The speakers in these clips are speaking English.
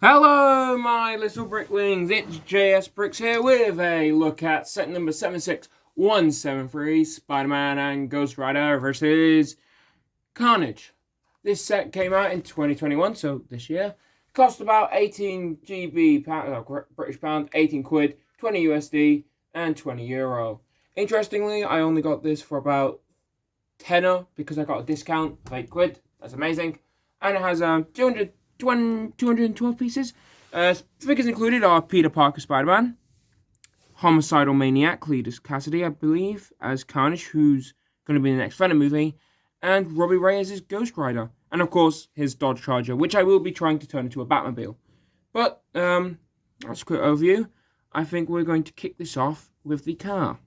Hello, my little bricklings. It's JS Bricks here with a look at set number 76173, Spider-Man and Ghost Rider versus Carnage. This set came out in 2021, so this year. Cost about 18 GB, British pound, 18 quid, 20 USD, and 20 euro. Interestingly, I only got this for about tenner because I got a discount of 8 quid. That's amazing. And it has 212 pieces. Figures included are Peter Parker Spider-Man, Homicidal Maniac Cletus Cassidy, I believe, as Carnage, who's going to be in the next Venom movie, and Robbie Reyes as Ghost Rider, and of course his Dodge Charger, which I will be trying to turn into a Batmobile. But that's a quick overview. I think we're going to kick this off with the car.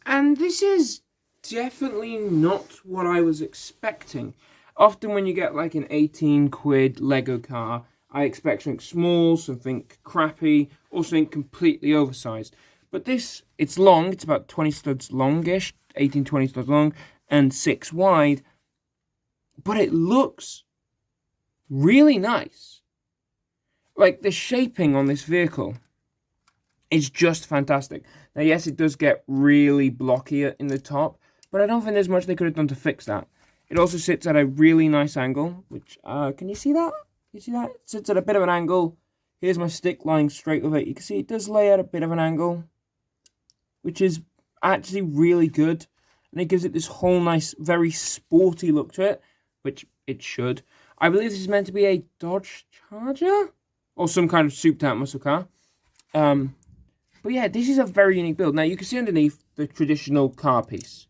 And this is definitely not what I was expecting. Often when you get like an 18 quid Lego car, I expect something small, something crappy, or something completely oversized. But this, it's long, it's about 20 studs longish, 18, 20 studs long, and 6 wide. But it looks really nice. Like, the shaping on this vehicle is just fantastic. Now, yes, it does get really blocky in the top, but I don't think there's much they could have done to fix that. It also sits at a really nice angle, which, can you see that? You see that? It sits at a bit of an angle. Here's my stick lying straight with it. You can see it does lay at a bit of an angle, which is actually really good. And it gives it this whole nice, very sporty look to it, which it should. I believe this is meant to be a Dodge Charger? Or some kind of souped-out muscle car. But yeah, this is a very unique build. Now, you can see underneath the traditional car piece.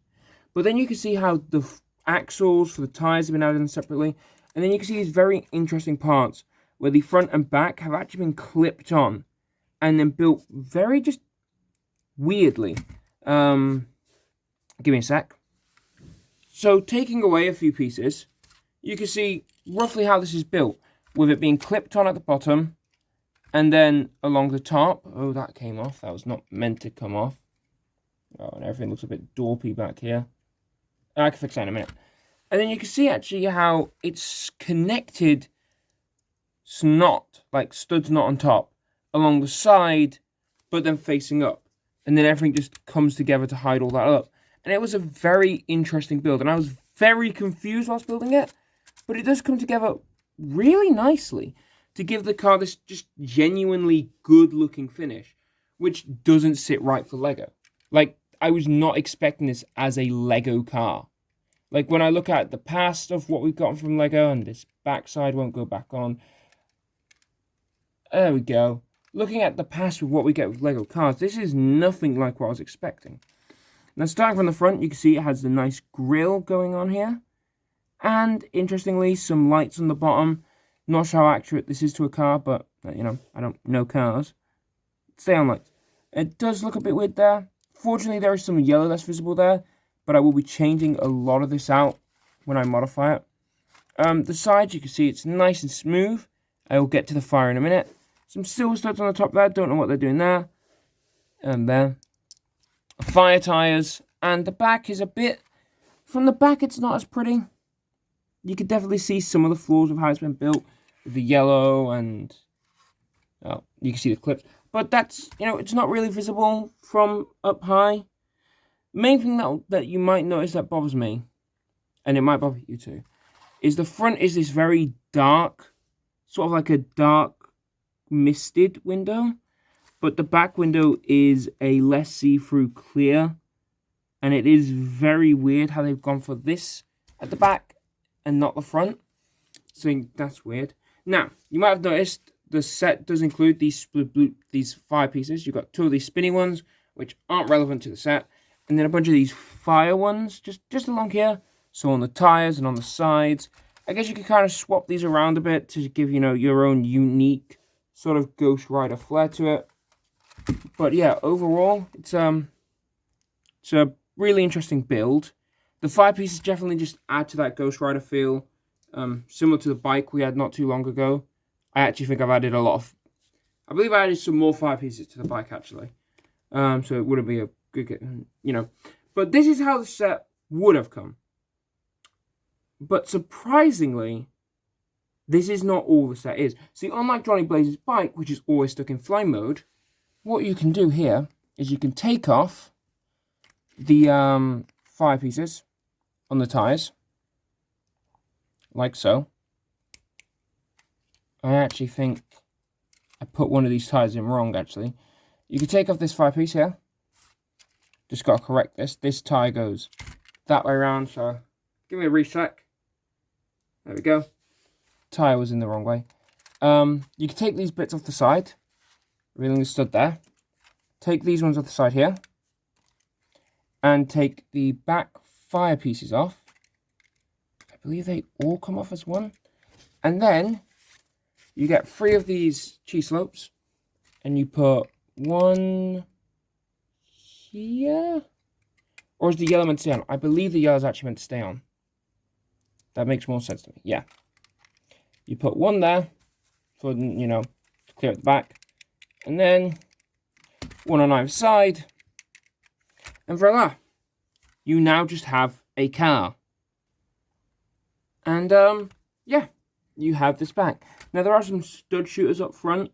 But then you can see how the axles for the tires have been added in separately. And then you can see these very interesting parts where the front and back have actually been clipped on and then built very just weirdly. Give me a sec. So taking away a few pieces, you can see roughly how this is built, with it being clipped on at the bottom and then along the top. Oh, that came off. That was not meant to come off. Oh, and everything looks a bit dorpy back here. I can fix that in a minute. And then you can see actually how it's connected like studs not on top, along the side, but then facing up. And then everything just comes together to hide all that up. And it was a very interesting build, and I was very confused whilst building it. But it does come together really nicely to give the car this just genuinely good-looking finish, which doesn't sit right for Lego. Like, I was not expecting this as a Lego car. Like, when I look at the past of what we've gotten from Lego, and this backside won't go back on. There we go. Looking at the past with what we get with Lego cars, this is nothing like what I was expecting. Now, starting from the front, you can see it has the nice grille going on here. And, interestingly, some lights on the bottom. Not sure how accurate this is to a car, but, you know, I don't know cars. Stay on lights. It does look a bit weird there. Fortunately, there is some yellow that's visible there, but I will be changing a lot of this out when I modify it. The sides, you can see it's nice and smooth. I will get to the fire in a minute. Some silver studs on the top there, don't know what they're doing there. And there. Fire tires, and the back is a bit... From the back, it's not as pretty. You can definitely see some of the flaws of how it's been built, with the yellow and... Oh, you can see the clips. But that's, you know, it's not really visible from up high. Main thing that you might notice that bothers me, and it might bother you too, is the front is this very dark, sort of like a dark misted window, but the back window is a less see-through clear, and it is very weird how they've gone for this at the back and not the front. So that's weird. Now, you might have noticed the set does include these 5 pieces. You've got 2 of these spinny ones, which aren't relevant to the set. And then a bunch of these fire ones, just along here. So on the tires and on the sides. I guess you could kind of swap these around a bit to give, you know, your own unique sort of Ghost Rider flair to it. But yeah, overall, it's a really interesting build. The 5 pieces definitely just add to that Ghost Rider feel. Similar to the bike we had not too long ago. I actually think I've added a lot of... I believe I added some more 5 pieces to the bike, actually. So it wouldn't be a good, you know. But this is how the set would have come. But surprisingly, This is not all the set is. See, unlike Johnny Blaze's bike, which is always stuck in fly mode, what you can do here is you can take off the fire pieces on the tires, like so. I actually think I put one of these tires in wrong, actually. You can take off this fire piece here. Just got to correct this. This tire goes that way around, so give me a recheck. There we go. Tire was in the wrong way. You can take these bits off the side. Really stood there. Take these ones off the side here. And take the back fire pieces off. I believe they all come off as one. And then you get 3 of these cheese slopes. And you put one here. Or is the yellow meant to stay on? I believe the yellow is actually meant to stay on. That makes more sense to me. Yeah. You put one there for, you know, to clear at the back. And then one on either side. And voila. You now just have a car. And, yeah. You have this back. Now, there are some stud shooters up front,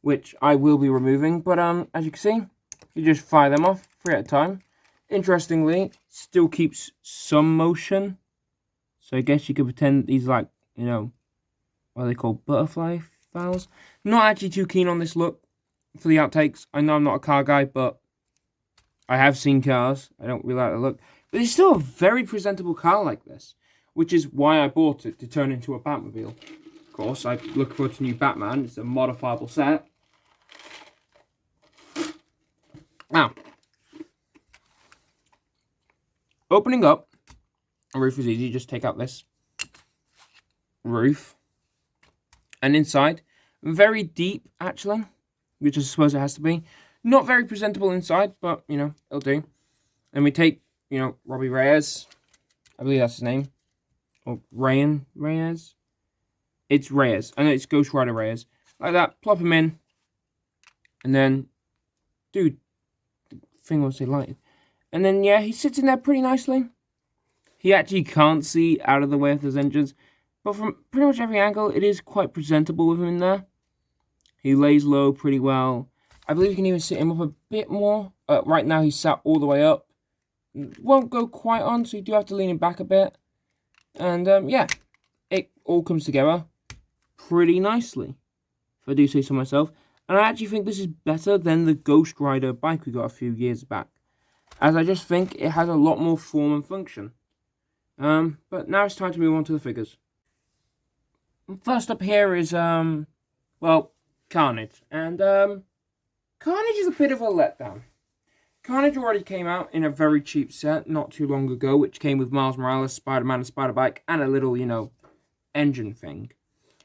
which I will be removing. But, as you can see, you just fire them off 3 at a time. Interestingly, still keeps some motion. So I guess you could pretend these, like, you know, what are they called? Butterfly files? Not actually too keen on this look for the outtakes. I know I'm not a car guy, but I have seen cars. I don't really like the look. But it's still a very presentable car like this, which is why I bought it, to turn into a Batmobile. Of course, I look forward to new Batman. It's a modifiable set. Now, opening up a roof is easy. Just take out this roof. And inside, very deep, actually, which I suppose it has to be. Not very presentable inside, but, you know, it'll do. And we take, you know, Robbie Reyes. I believe that's his name. Or Reyes? It's Reyes. I know it's Ghost Rider Reyes. Like that, plop him in. And then, dude, the thing won't say lighted. And then, yeah, he sits in there pretty nicely. He actually can't see out of the way of those engines. But from pretty much every angle, it is quite presentable with him in there. He lays low pretty well. I believe you can even sit him up a bit more. Right now, he's sat all the way up. Won't go quite on, so you do have to lean him back a bit. And, yeah, it all comes together pretty nicely, if I do say so myself. And I actually think this is better than the Ghost Rider bike we got a few years back, as I just think it has a lot more form and function. But now it's time to move on to the figures. First up here is, well, Carnage. And, Carnage is a bit of a letdown. Carnage already came out in a very cheap set not too long ago, which came with Miles Morales, Spider-Man, and Spider-Bike, and a little, you know, engine thing.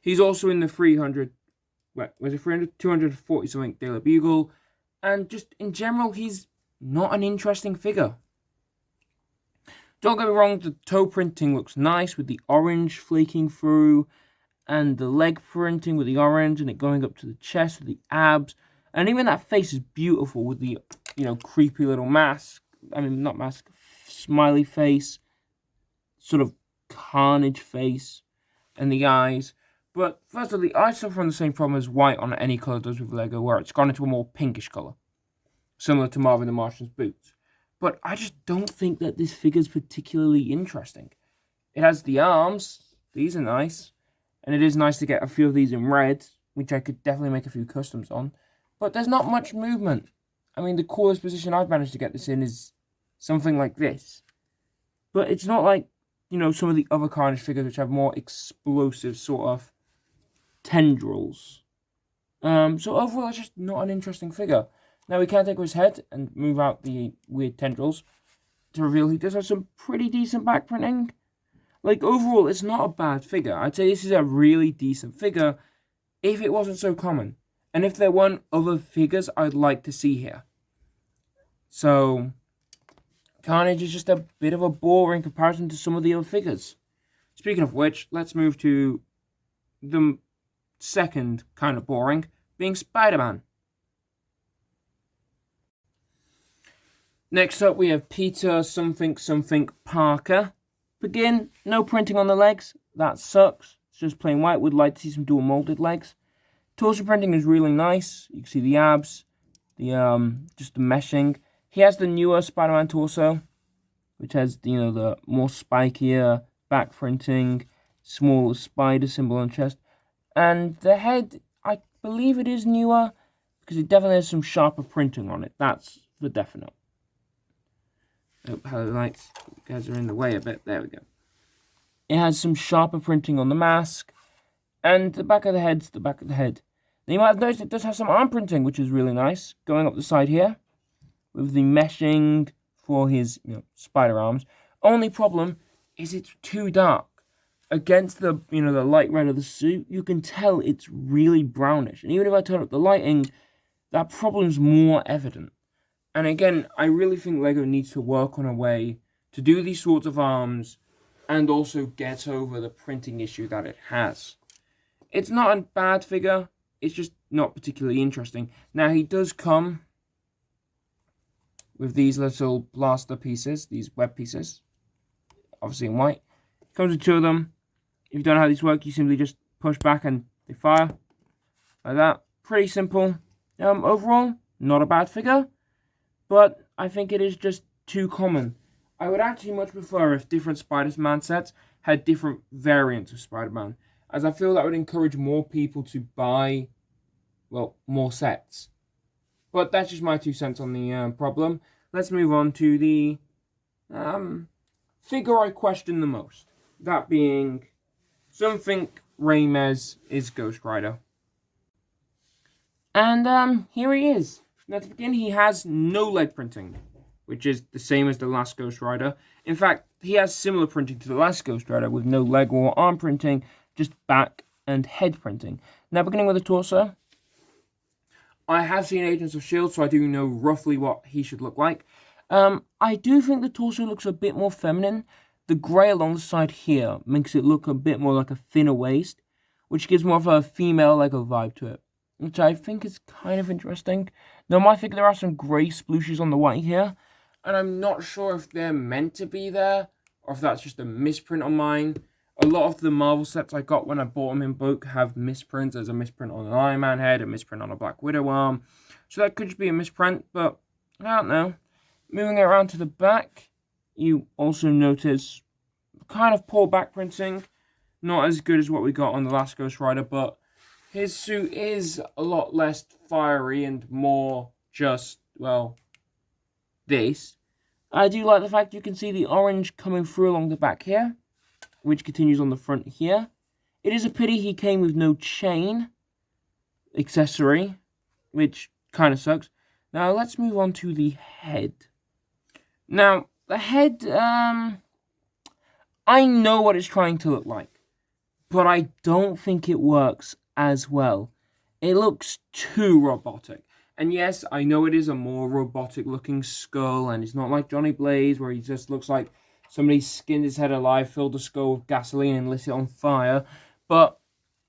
He's also in the 300, what, was it 300? 240 something Daily Bugle. And just, in general, he's not an interesting figure. Don't get me wrong, the toe printing looks nice with the orange flaking through, and the leg printing with the orange, and it going up to the chest with the abs. And even that face is beautiful with the, you know, creepy little mask. I mean, not mask, smiley face. Sort of Carnage face. And the eyes. But, first of all, the eyes suffer from the same problem as white on any colour does with Lego, where it's gone into a more pinkish colour. Similar to Marvin the Martian's boots. But I just don't think that this figure's particularly interesting. It has the arms. These are nice. And it is nice to get a few of these in red, which I could definitely make a few customs on. But there's not much movement. I mean, the coolest position I've managed to get this in is something like this. But it's not like, you know, some of the other Carnage figures which have more explosive sort of tendrils. So overall, it's just not an interesting figure. Now, we can take his head and move out the weird tendrils to reveal he does have some pretty decent back printing. Like, overall, it's not a bad figure. I'd say this is a really decent figure if it wasn't so common. And if there weren't other figures I'd like to see here. So, Carnage is just a bit of a bore in comparison to some of the other figures. Speaking of which, let's move to the second kind of boring, being Spider-Man. Next up, we have Peter something Parker. Again, no printing on the legs. That sucks. It's just plain white. Would like to see some dual molded legs. Torso printing is really nice. You can see the abs, the just the meshing. He has the newer Spider-Man torso, which has the more spikier back printing, smaller spider symbol on chest, and the head. I believe it is newer because it definitely has some sharper printing on it. That's for definite. Oh, hello lights. You guys are in the way a bit. There we go. It has some sharper printing on the mask, and the back of the head's the back of the head. Now you might have noticed it does have some arm printing, which is really nice, going up the side here, with the meshing for his spider arms. Only problem is it's too dark. Against the the light red of the suit, you can tell it's really brownish. And even if I turn up the lighting, that problem's more evident. And again, I really think LEGO needs to work on a way to do these sorts of arms and also get over the printing issue that it has. It's not a bad figure, it's just not particularly interesting. Now, he does come with these little blaster pieces, these web pieces, obviously in white. Comes with two of them. If you don't know how these work, you simply just push back and they fire like that. Pretty simple. Overall, not a bad figure, but I think it is just too common. I would actually much prefer if different Spider-Man sets had different variants of Spider-Man, as I feel that would encourage more people to buy, well, more sets. But that's just my 2 cents on the problem. Let's move on to the figure I question the most. That being something Ramirez is Ghost Rider. And here he is. Now to begin, he has no leg printing, which is the same as the last Ghost Rider. In fact, he has similar printing to the last Ghost Rider with no leg or arm printing, just back and head printing. Now beginning with the torso. I have seen Agents of S.H.I.E.L.D., so I do know roughly what he should look like. I do think the torso looks a bit more feminine. The grey along the side here makes it look a bit more like a thinner waist, which gives more of a female Lego vibe to it, which I think is kind of interesting. Now, I think there are some grey splooshes on the white here, and I'm not sure if they're meant to be there, or if that's just a misprint on mine. A lot of the Marvel sets I got when I bought them in bulk have misprints. There's a misprint on an Iron Man head, a misprint on a Black Widow arm. So that could just be a misprint, but I don't know. Moving it around to the back, you also notice kind of poor back printing. Not as good as what we got on the last Ghost Rider, but his suit is a lot less fiery and more just, well, this. I do like the fact you can see the orange coming through along the back here, which continues on the front here. It is a pity he came with no chain accessory, which kind of sucks. Now, let's move on to the head. Now, the head, I know what it's trying to look like, but I don't think it works as well. It looks too robotic. And yes, I know it is a more robotic-looking skull, and it's not like Johnny Blaze, where he just looks like somebody skinned his head alive, filled the skull with gasoline, and lit it on fire. But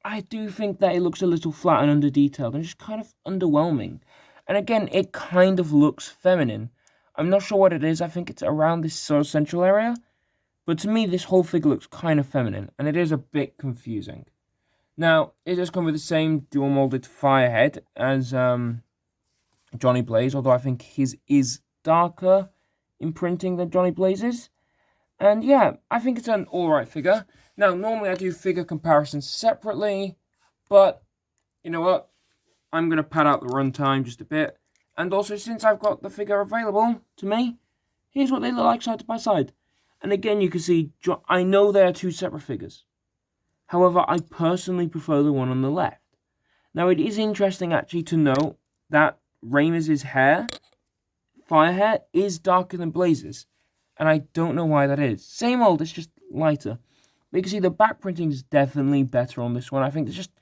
I do think that it looks a little flat and under-detailed, and just kind of underwhelming. And again, it kind of looks feminine. I'm not sure what it is. I think it's around this sort of central area. But to me, this whole figure looks kind of feminine, and it is a bit confusing. Now, it does come with the same dual-molded fire head as Johnny Blaze, although I think his is darker in printing than Johnny Blaze's. And yeah, I think it's an alright figure. Now, normally I do figure comparisons separately, but you know what? I'm going to pad out the runtime just a bit. And also, since I've got the figure available to me, here's what they look like side by side. And again, you can see, I know they are 2 separate figures. However, I personally prefer the one on the left. Now, it is interesting actually to note that Ramirez's hair, fire hair, is darker than Blaze's. And I don't know why that is. Same old, it's just lighter. But you can see the back printing is definitely better on this one. I think there's just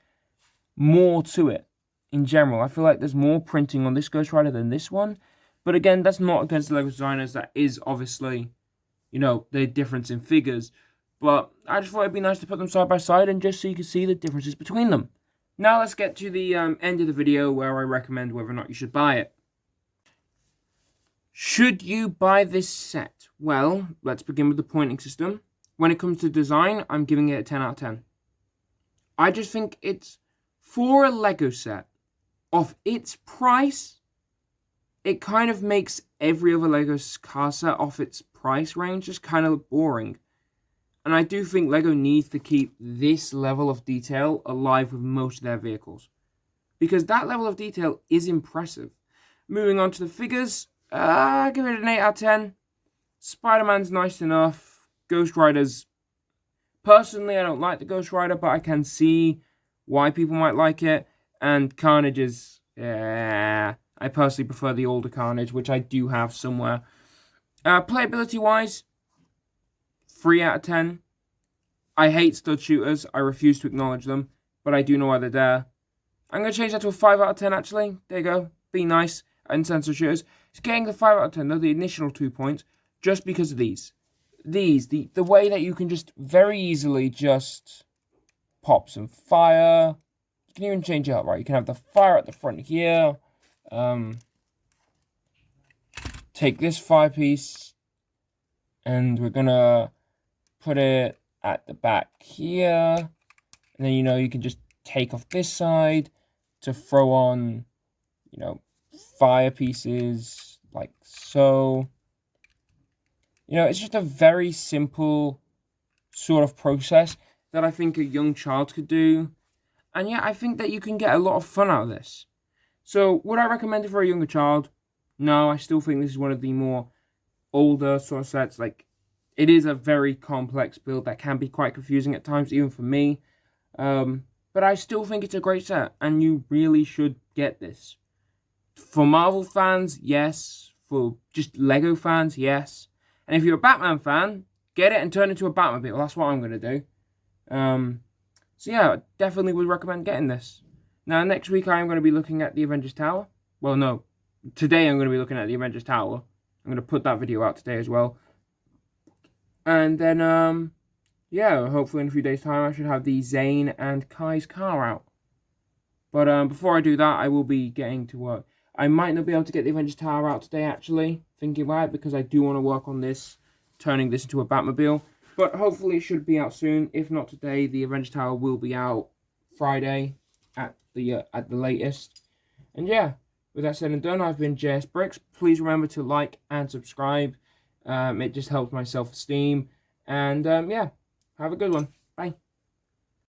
more to it in general. I feel like there's more printing on this Ghost Rider than this one. But again, that's not against the LEGO designers. That is obviously, the difference in figures. But I just thought it'd be nice to put them side by side and just so you can see the differences between them. Now let's get to the end of the video where I recommend whether or not you should buy it. Should you buy this set? Well, let's begin with the pointing system. When it comes to design, I'm giving it a 10 out of 10. I just think it's, for a Lego set of its price, it kind of makes every other Lego car set off its price range just kind of boring. And I do think Lego needs to keep this level of detail alive with most of their vehicles, because that level of detail is impressive. Moving on to the figures, give it an 8 out of 10. Spider-Man's nice enough. Ghost Rider's, personally, I don't like the Ghost Rider, but I can see why people might like it. And Carnage is, I personally prefer the older Carnage, which I do have somewhere. Playability-wise, 3 out of 10. I hate stud shooters. I refuse to acknowledge them, but I do know why they're there. I'm going to change that to a 5 out of 10, actually. There you go. Be nice. And sensor shooters. It's getting the 5 out of 10, though, the initial 2 points, just because of these. The way that you can just very easily just pop some fire. You can even change it up, right? You can have the fire at the front here. Take this fire piece, and we're going to put it at the back here. And then, you can just take off this side to throw on, fire pieces like so. It's just a very simple sort of process that I think a young child could do. And yeah, I think that you can get a lot of fun out of this. So would I recommend it for a younger child? No, I still think this is one of the more older sort of sets. Like, it is a very complex build that can be quite confusing at times, even for me. But I still think it's a great set, and you really should get this. For Marvel fans, yes. For just Lego fans, yes. And if you're a Batman fan, get it and turn it into a Batmobile. That's what I'm going to do. So yeah, I definitely would recommend getting this. Now, next week I am going to be looking at the Avengers Tower. Well, no. Today I'm going to be looking at the Avengers Tower. I'm going to put that video out today as well. And then, yeah, hopefully in a few days' time I should have the Zane and Kai's car out. But before I do that, I will be getting to work. I might not be able to get the Avengers Tower out today, actually, thinking about it, because I do want to work on this, turning this into a Batmobile. But hopefully it should be out soon. If not today, the Avengers Tower will be out Friday at the latest. And yeah, with that said and done, I've been JS Bricks. Please remember to like and subscribe. It just helps my self-esteem. And yeah, have a good one. Bye.